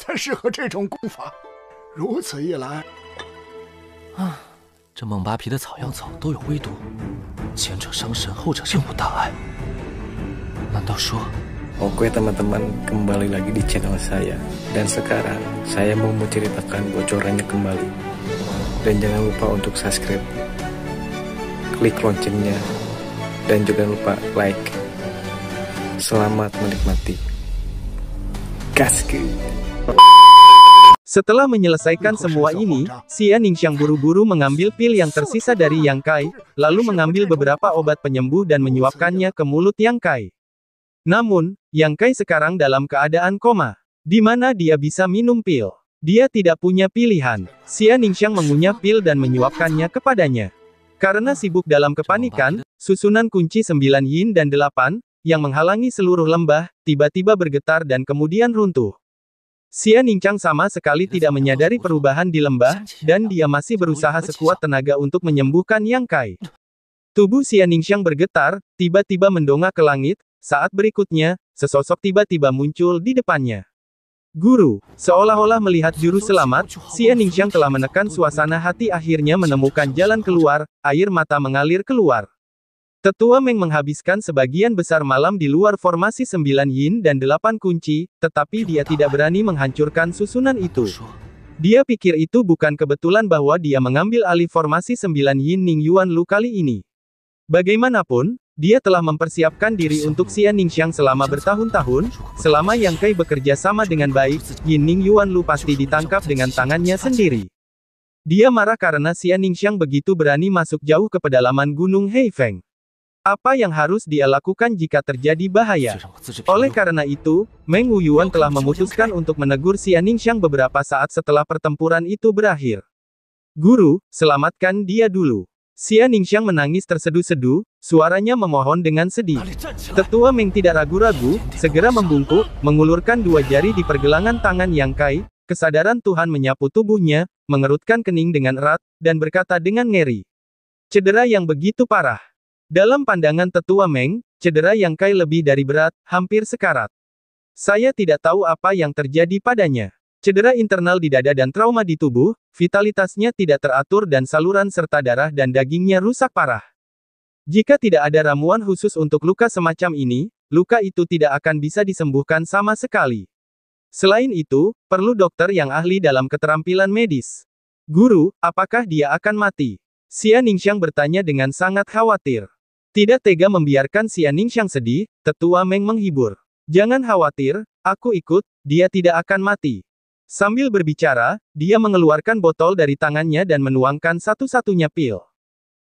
才适合这种功法。如此一来，这蒙拔皮的草药草都有微毒，前者伤神，后者并无大碍。难道说？ Oke teman-teman, kembali lagi di channel saya. Dan sekarang saya mau menceritakan bocorannya kembali. Dan jangan lupa untuk subscribe, klik loncengnya, dan jangan lupa like. Selamat menikmati. Gaskeun. Setelah menyelesaikan semua ini, Xia Ningxiang buru-buru mengambil pil yang tersisa dari Yang Kai, lalu mengambil beberapa obat penyembuh dan menyuapkannya ke mulut Yang Kai. Namun, Yang Kai sekarang dalam keadaan koma. Di mana dia bisa minum pil? Dia tidak punya pilihan. Xia Ningxiang mengunyah pil dan menyuapkannya kepadanya. Karena sibuk dalam kepanikan, susunan kunci 9 yin dan 8, yang menghalangi seluruh lembah, tiba-tiba bergetar dan kemudian runtuh. Xia Ningxiang sama sekali tidak menyadari perubahan di lembah, dan dia masih berusaha sekuat tenaga untuk menyembuhkan Yang Kai. Tubuh Xia Ningxiang bergetar, tiba-tiba mendongak ke langit. Saat berikutnya, sesosok tiba-tiba muncul di depannya. Guru, seolah-olah melihat juru selamat, Xia Ningxiang telah menekan suasana hati akhirnya menemukan jalan keluar, air mata mengalir keluar. Tetua Meng menghabiskan sebagian besar malam di luar formasi 9 yin dan 8 kunci, tetapi dia tidak berani menghancurkan susunan itu. Dia pikir itu bukan kebetulan bahwa dia mengambil alih formasi 9 yin Ning Yuan Lu kali ini. Bagaimanapun, dia telah mempersiapkan diri untuk Xia Ningxiang selama bertahun-tahun, selama Yang Kai bekerja sama dengan baik, Yin Ning Yuan Lu pasti ditangkap dengan tangannya sendiri. Dia marah karena Xia Ningxiang begitu berani masuk jauh ke pedalaman Gunung Heifeng. Apa yang harus dia lakukan jika terjadi bahaya? Oleh karena itu, Meng Wuyuan telah memutuskan untuk menegur Xia Ningxiang beberapa saat setelah pertempuran itu berakhir. Guru, selamatkan dia dulu. Xia Ningxiang menangis terseduh-seduh, suaranya memohon dengan sedih. Tetua Meng tidak ragu-ragu, segera membungkuk, mengulurkan 2 jari di pergelangan tangan Yang Kai, kesadaran Tuhan menyapu tubuhnya, mengerutkan kening dengan erat, dan berkata dengan ngeri. Cedera yang begitu parah. Dalam pandangan Tetua Meng, cedera Yang Kai lebih dari berat, hampir sekarat. Saya tidak tahu apa yang terjadi padanya. Cedera internal di dada dan trauma di tubuh, vitalitasnya tidak teratur dan saluran serta darah dan dagingnya rusak parah. Jika tidak ada ramuan khusus untuk luka semacam ini, luka itu tidak akan bisa disembuhkan sama sekali. Selain itu, perlu dokter yang ahli dalam keterampilan medis. Guru, apakah dia akan mati? Xia Ningxiang bertanya dengan sangat khawatir. Tidak tega membiarkan Xia Ningxiang sedih, Tetua Meng menghibur. Jangan khawatir, aku ikut, dia tidak akan mati. Sambil berbicara, dia mengeluarkan botol dari tangannya dan menuangkan satu-satunya pil.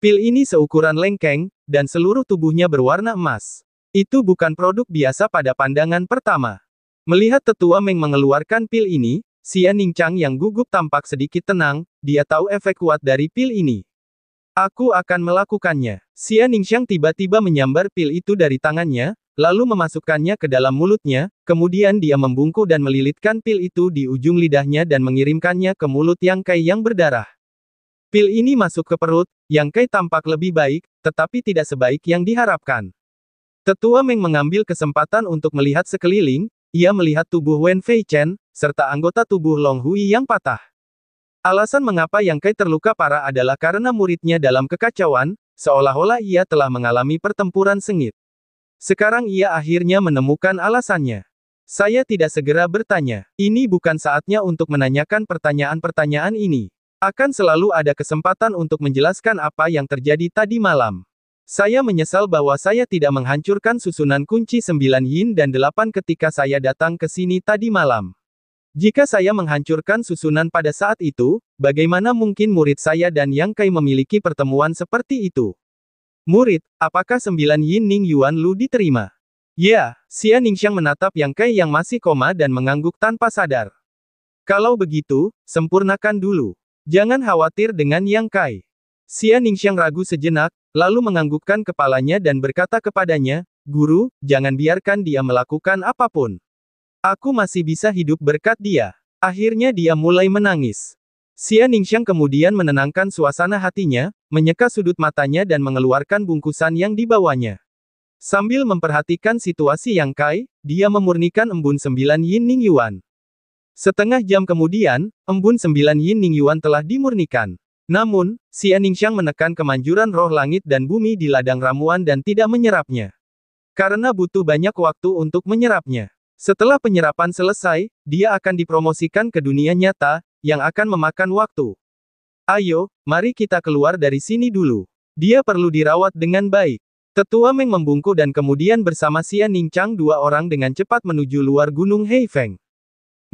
Pil ini seukuran lengkeng, dan seluruh tubuhnya berwarna emas. Itu bukan produk biasa pada pandangan pertama. Melihat Tetua Meng mengeluarkan pil ini, Xia Ningxiang yang gugup tampak sedikit tenang, dia tahu efek kuat dari pil ini. Aku akan melakukannya. Xia Ningxiang tiba-tiba menyambar pil itu dari tangannya, lalu memasukkannya ke dalam mulutnya, kemudian dia membungkuk dan melilitkan pil itu di ujung lidahnya dan mengirimkannya ke mulut Yang Kai yang berdarah. Pil ini masuk ke perut, Yang Kai tampak lebih baik, tetapi tidak sebaik yang diharapkan. Tetua Meng mengambil kesempatan untuk melihat sekeliling, ia melihat tubuh Wen Fei Chen, serta anggota tubuh Long Hui yang patah. Alasan mengapa Yang Kai terluka parah adalah karena muridnya dalam kekacauan, seolah-olah ia telah mengalami pertempuran sengit. Sekarang ia akhirnya menemukan alasannya. Saya tidak segera bertanya. Ini bukan saatnya untuk menanyakan pertanyaan-pertanyaan ini. Akan selalu ada kesempatan untuk menjelaskan apa yang terjadi tadi malam. Saya menyesal bahwa saya tidak menghancurkan susunan kunci 9 yin dan 8 ketika saya datang ke sini tadi malam. Jika saya menghancurkan susunan pada saat itu, bagaimana mungkin murid saya dan Yang Kai memiliki pertemuan seperti itu? Murid, apakah 9 yin Ning Yuan Lu diterima? Ya, Xia Ningxiang menatap Yang Kai yang masih koma dan mengangguk tanpa sadar. Kalau begitu, sempurnakan dulu. Jangan khawatir dengan Yang Kai. Xia Ningxiang ragu sejenak, lalu menganggukkan kepalanya dan berkata kepadanya, Guru, jangan biarkan dia melakukan apapun. Aku masih bisa hidup berkat dia. Akhirnya dia mulai menangis. Xia Ningxiang kemudian menenangkan suasana hatinya, menyeka sudut matanya dan mengeluarkan bungkusan yang dibawanya. Sambil memperhatikan situasi Yang Kai, dia memurnikan embun 9 Yin Ning Yuan. Setengah jam kemudian, embun 9 Yin Ning Yuan telah dimurnikan. Namun, Xie Ningxiang menekan kemanjuran roh langit dan bumi di ladang ramuan dan tidak menyerapnya. Karena butuh banyak waktu untuk menyerapnya. Setelah penyerapan selesai, dia akan dipromosikan ke dunia nyata, yang akan memakan waktu. Ayo, mari kita keluar dari sini dulu. Dia perlu dirawat dengan baik. Tetua Meng membungkuk dan kemudian bersama Xie Ningxiang dua orang dengan cepat menuju luar gunung Heifeng.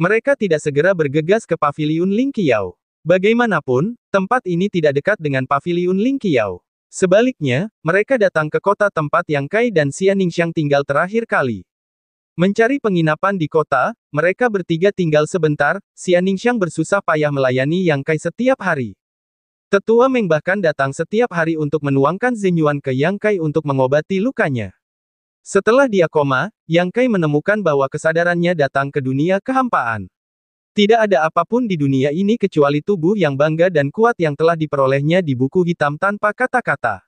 Mereka tidak segera bergegas ke paviliun Ling Qiao. Bagaimanapun, tempat ini tidak dekat dengan paviliun Ling Qiao. Sebaliknya, mereka datang ke kota tempat Yang Kai dan Xie Ningxiang tinggal terakhir kali. Mencari penginapan di kota, mereka bertiga tinggal sebentar, Xie Ningxiang bersusah payah melayani Yang Kai setiap hari. Tetua Meng bahkan datang setiap hari untuk menuangkan Zenyuan ke Yang Kai untuk mengobati lukanya. Setelah dia koma, Yang Kai menemukan bahwa kesadarannya datang ke dunia kehampaan. Tidak ada apapun di dunia ini kecuali tubuh yang bangga dan kuat yang telah diperolehnya di buku hitam tanpa kata-kata.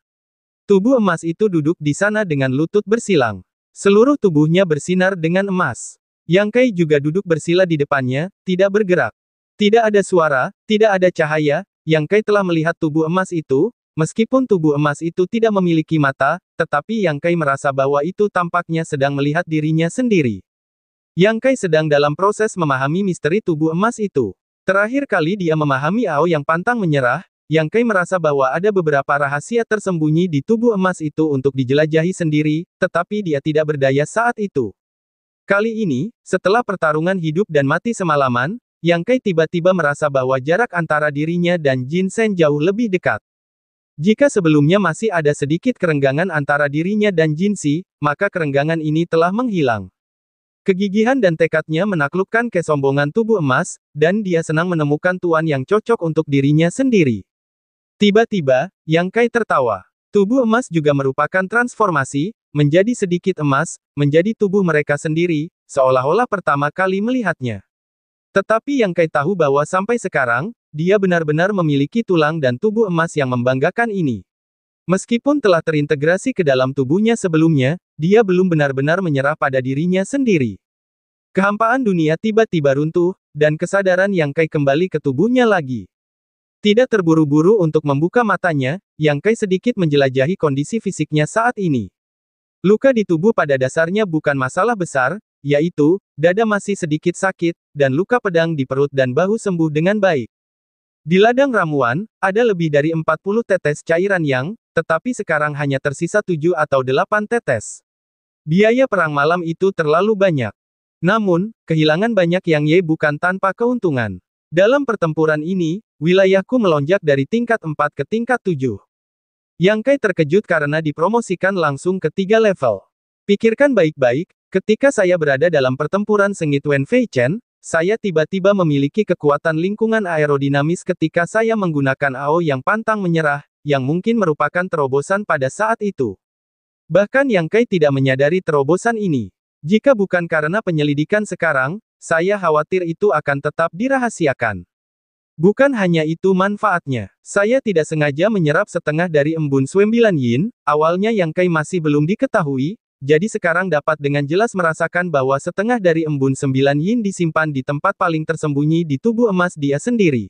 Tubuh emas itu duduk di sana dengan lutut bersilang. Seluruh tubuhnya bersinar dengan emas. Yang Kai juga duduk bersila di depannya, tidak bergerak. Tidak ada suara, tidak ada cahaya. Yang Kai telah melihat tubuh emas itu. Meskipun tubuh emas itu tidak memiliki mata, tetapi Yang Kai merasa bahwa itu tampaknya sedang melihat dirinya sendiri. Yang Kai sedang dalam proses memahami misteri tubuh emas itu. Terakhir kali dia memahami Ao yang pantang menyerah, Yang Kai merasa bahwa ada beberapa rahasia tersembunyi di tubuh emas itu untuk dijelajahi sendiri, tetapi dia tidak berdaya saat itu. Kali ini, setelah pertarungan hidup dan mati semalaman, Yang Kai tiba-tiba merasa bahwa jarak antara dirinya dan Jin Shen jauh lebih dekat. Jika sebelumnya masih ada sedikit kerenggangan antara dirinya dan Jin Si, maka kerenggangan ini telah menghilang. Kegigihan dan tekadnya menaklukkan kesombongan tubuh emas, dan dia senang menemukan tuan yang cocok untuk dirinya sendiri. Tiba-tiba, Yang Kai tertawa. Tubuh emas juga merupakan transformasi, menjadi sedikit emas, menjadi tubuh mereka sendiri, seolah-olah pertama kali melihatnya. Tetapi Yang Kai tahu bahwa sampai sekarang, dia benar-benar memiliki tulang dan tubuh emas yang membanggakan ini. Meskipun telah terintegrasi ke dalam tubuhnya sebelumnya, dia belum benar-benar menyerah pada dirinya sendiri. Kehampaan dunia tiba-tiba runtuh, dan kesadaran Yang Kai kembali ke tubuhnya lagi. Tidak terburu-buru untuk membuka matanya, Yang Kai sedikit menjelajahi kondisi fisiknya saat ini. Luka di tubuh pada dasarnya bukan masalah besar, yaitu, dada masih sedikit sakit, dan luka pedang di perut dan bahu sembuh dengan baik. Di ladang ramuan, ada lebih dari 40 tetes cairan yang, tetapi sekarang hanya tersisa 7 atau 8 tetes. Biaya perang malam itu terlalu banyak. Namun, kehilangan banyak Yang Ye bukan tanpa keuntungan. Dalam pertempuran ini, wilayahku melonjak dari tingkat 4 ke tingkat 7. Yang Kai terkejut karena dipromosikan langsung ke 3 level. Pikirkan baik-baik, ketika saya berada dalam pertempuran sengit Wen Fei Chen, saya tiba-tiba memiliki kekuatan lingkungan aerodinamis ketika saya menggunakan Ao yang pantang menyerah, yang mungkin merupakan terobosan pada saat itu. Bahkan Yang Kai tidak menyadari terobosan ini. Jika bukan karena penyelidikan sekarang, saya khawatir itu akan tetap dirahasiakan. Bukan hanya itu manfaatnya. Saya tidak sengaja menyerap setengah dari embun 9 Yin, awalnya Yang Kai masih belum diketahui, jadi sekarang dapat dengan jelas merasakan bahwa setengah dari embun 9 Yin disimpan di tempat paling tersembunyi di tubuh emas dia sendiri.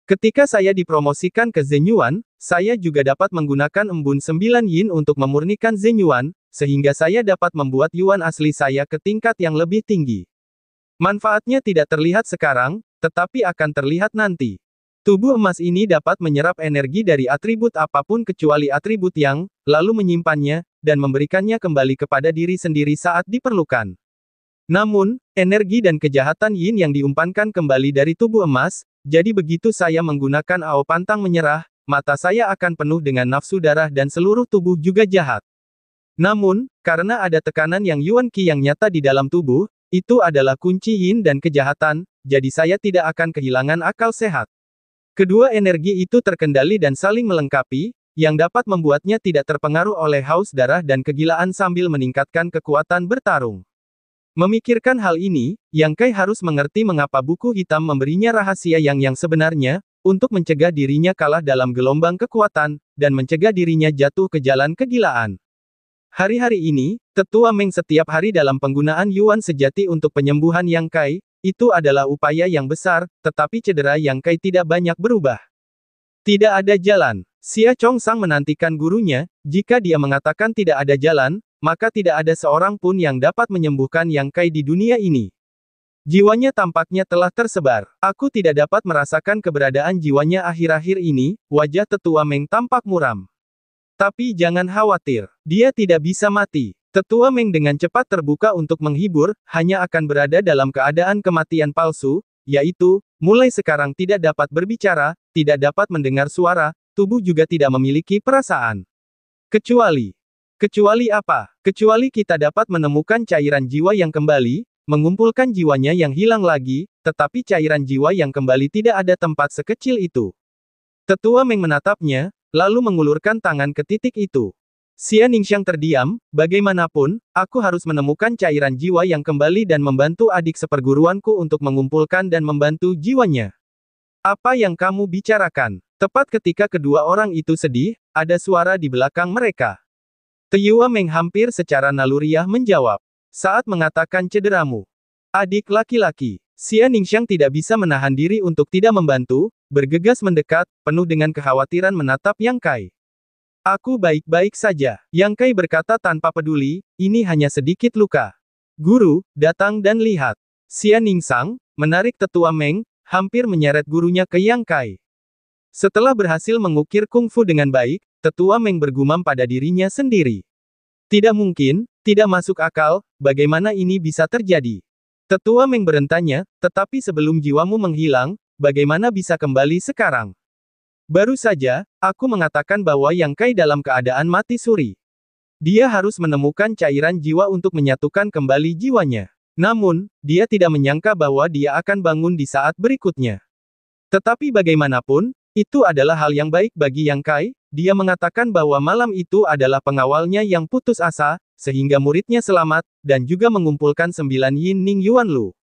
Ketika saya dipromosikan ke Zenyuan, saya juga dapat menggunakan embun 9 Yin untuk memurnikan Zenyuan, sehingga saya dapat membuat Yuan asli saya ke tingkat yang lebih tinggi. Manfaatnya tidak terlihat sekarang, tetapi akan terlihat nanti. Tubuh emas ini dapat menyerap energi dari atribut apapun kecuali atribut yang, lalu menyimpannya, dan memberikannya kembali kepada diri sendiri saat diperlukan. Namun, energi dan kejahatan Yin yang diumpankan kembali dari tubuh emas, jadi begitu saya menggunakan Ao pantang menyerah, mata saya akan penuh dengan nafsu darah dan seluruh tubuh juga jahat. Namun, karena ada tekanan yang Yuan Qi yang nyata di dalam tubuh, itu adalah kunci Yin dan kejahatan, jadi saya tidak akan kehilangan akal sehat. Kedua energi itu terkendali dan saling melengkapi, yang dapat membuatnya tidak terpengaruh oleh haus darah dan kegilaan sambil meningkatkan kekuatan bertarung. Memikirkan hal ini, Yang Kai harus mengerti mengapa buku hitam memberinya rahasia yang sebenarnya, untuk mencegah dirinya kalah dalam gelombang kekuatan, dan mencegah dirinya jatuh ke jalan kegilaan. Hari-hari ini, Tetua Meng setiap hari dalam penggunaan Yuan sejati untuk penyembuhan Yang Kai, itu adalah upaya yang besar, tetapi cedera Yang Kai tidak banyak berubah. Tidak ada jalan. Xia Chongsang menantikan gurunya, jika dia mengatakan tidak ada jalan, maka tidak ada seorang pun yang dapat menyembuhkan Yang Kai di dunia ini. Jiwanya tampaknya telah tersebar. Aku tidak dapat merasakan keberadaan jiwanya akhir-akhir ini, wajah tetua Meng tampak muram. Tapi jangan khawatir, dia tidak bisa mati. Tetua Meng dengan cepat terbuka untuk menghibur, hanya akan berada dalam keadaan kematian palsu, yaitu, mulai sekarang tidak dapat berbicara, tidak dapat mendengar suara, tubuh juga tidak memiliki perasaan. Kecuali apa? Kecuali kita dapat menemukan cairan jiwa yang kembali, mengumpulkan jiwanya yang hilang lagi, tetapi cairan jiwa yang kembali tidak ada tempat sekecil itu. Tetua Meng menatapnya, lalu mengulurkan tangan ke titik itu. Xia Ningxiang terdiam, bagaimanapun, aku harus menemukan cairan jiwa yang kembali dan membantu adik seperguruanku untuk mengumpulkan dan membantu jiwanya. Apa yang kamu bicarakan? Tepat ketika kedua orang itu sedih, ada suara di belakang mereka. Tetua Meng hampir secara naluriah menjawab. Saat mengatakan cederamu. Adik laki-laki. Xia Ningxiang tidak bisa menahan diri untuk tidak membantu, bergegas mendekat, penuh dengan kekhawatiran menatap Yang Kai. Aku baik-baik saja. Yang Kai berkata tanpa peduli, ini hanya sedikit luka. Guru, datang dan lihat. Xia Ningxiang menarik tetua Meng, hampir menyeret gurunya ke Yang Kai. Setelah berhasil mengukir kungfu dengan baik, tetua Meng bergumam pada dirinya sendiri. Tidak mungkin, tidak masuk akal, bagaimana ini bisa terjadi? Tetua Meng bertanya, tetapi sebelum jiwamu menghilang, bagaimana bisa kembali sekarang? Baru saja, aku mengatakan bahwa Yang Kai dalam keadaan mati suri. Dia harus menemukan cairan jiwa untuk menyatukan kembali jiwanya. Namun, dia tidak menyangka bahwa dia akan bangun di saat berikutnya. Tetapi bagaimanapun, itu adalah hal yang baik bagi Yang Kai. Dia mengatakan bahwa malam itu adalah pengawalnya yang putus asa, sehingga muridnya selamat, dan juga mengumpulkan 9 Yin Ning Yuan Lu.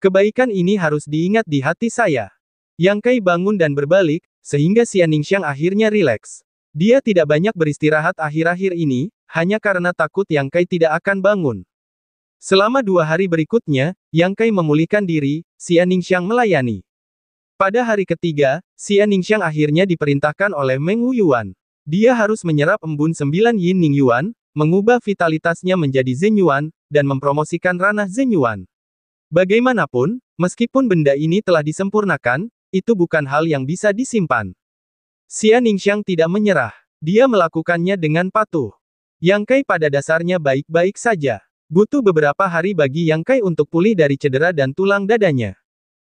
Kebaikan ini harus diingat di hati saya. Yang Kai bangun dan berbalik, sehingga Xia Ningxiang akhirnya rileks. Dia tidak banyak beristirahat akhir-akhir ini, hanya karena takut Yang Kai tidak akan bangun. Selama 2 hari berikutnya, Yang Kai memulihkan diri, Xia Ningxiang melayani. Pada hari ketiga, Xia Ningxiang akhirnya diperintahkan oleh Meng Wuyuan. Dia harus menyerap embun 9 Yin Ning Yuan, mengubah vitalitasnya menjadi Zhen Yuan, dan mempromosikan ranah Zhen Yuan. Bagaimanapun, meskipun benda ini telah disempurnakan, itu bukan hal yang bisa disimpan. Xia Ningxiang tidak menyerah. Dia melakukannya dengan patuh. Yang Kai pada dasarnya baik-baik saja. Butuh beberapa hari bagi Yang Kai untuk pulih dari cedera dan tulang dadanya.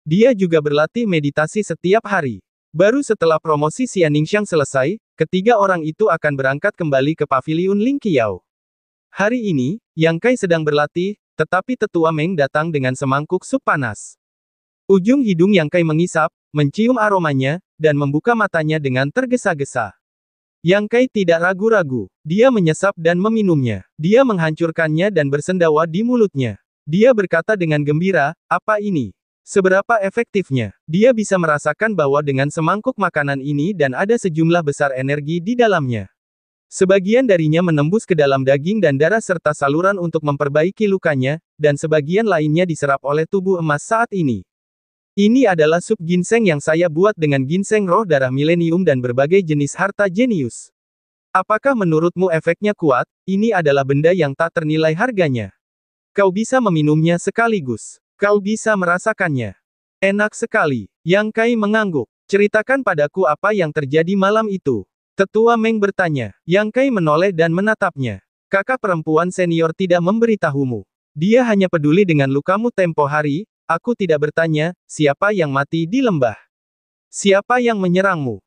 Dia juga berlatih meditasi setiap hari. Baru setelah promosi Xia Ningxiang selesai, ketiga orang itu akan berangkat kembali ke paviliun Ling Qiao. Hari ini, Yang Kai sedang berlatih, tetapi tetua Meng datang dengan semangkuk sup panas. Ujung hidung Yang Kai mengisap, mencium aromanya, dan membuka matanya dengan tergesa-gesa. Yang Kai tidak ragu-ragu. Dia menyesap dan meminumnya. Dia menghancurkannya dan bersendawa di mulutnya. Dia berkata dengan gembira, apa ini? Seberapa efektifnya? Dia bisa merasakan bahwa dengan semangkuk makanan ini dan ada sejumlah besar energi di dalamnya. Sebagian darinya menembus ke dalam daging dan darah serta saluran untuk memperbaiki lukanya, dan sebagian lainnya diserap oleh tubuh emas saat ini. Ini adalah sup ginseng yang saya buat dengan ginseng roh darah milenium dan berbagai jenis harta jenius. Apakah menurutmu efeknya kuat? Ini adalah benda yang tak ternilai harganya. Kau bisa meminumnya sekaligus. Kau bisa merasakannya. Enak sekali. Yang Kai mengangguk. Ceritakan padaku apa yang terjadi malam itu. Tetua Meng bertanya. Yang Kai menoleh dan menatapnya. Kakak perempuan senior tidak memberitahumu. Dia hanya peduli dengan lukamu tempo hari. Aku tidak bertanya, siapa yang mati di lembah. Siapa yang menyerangmu.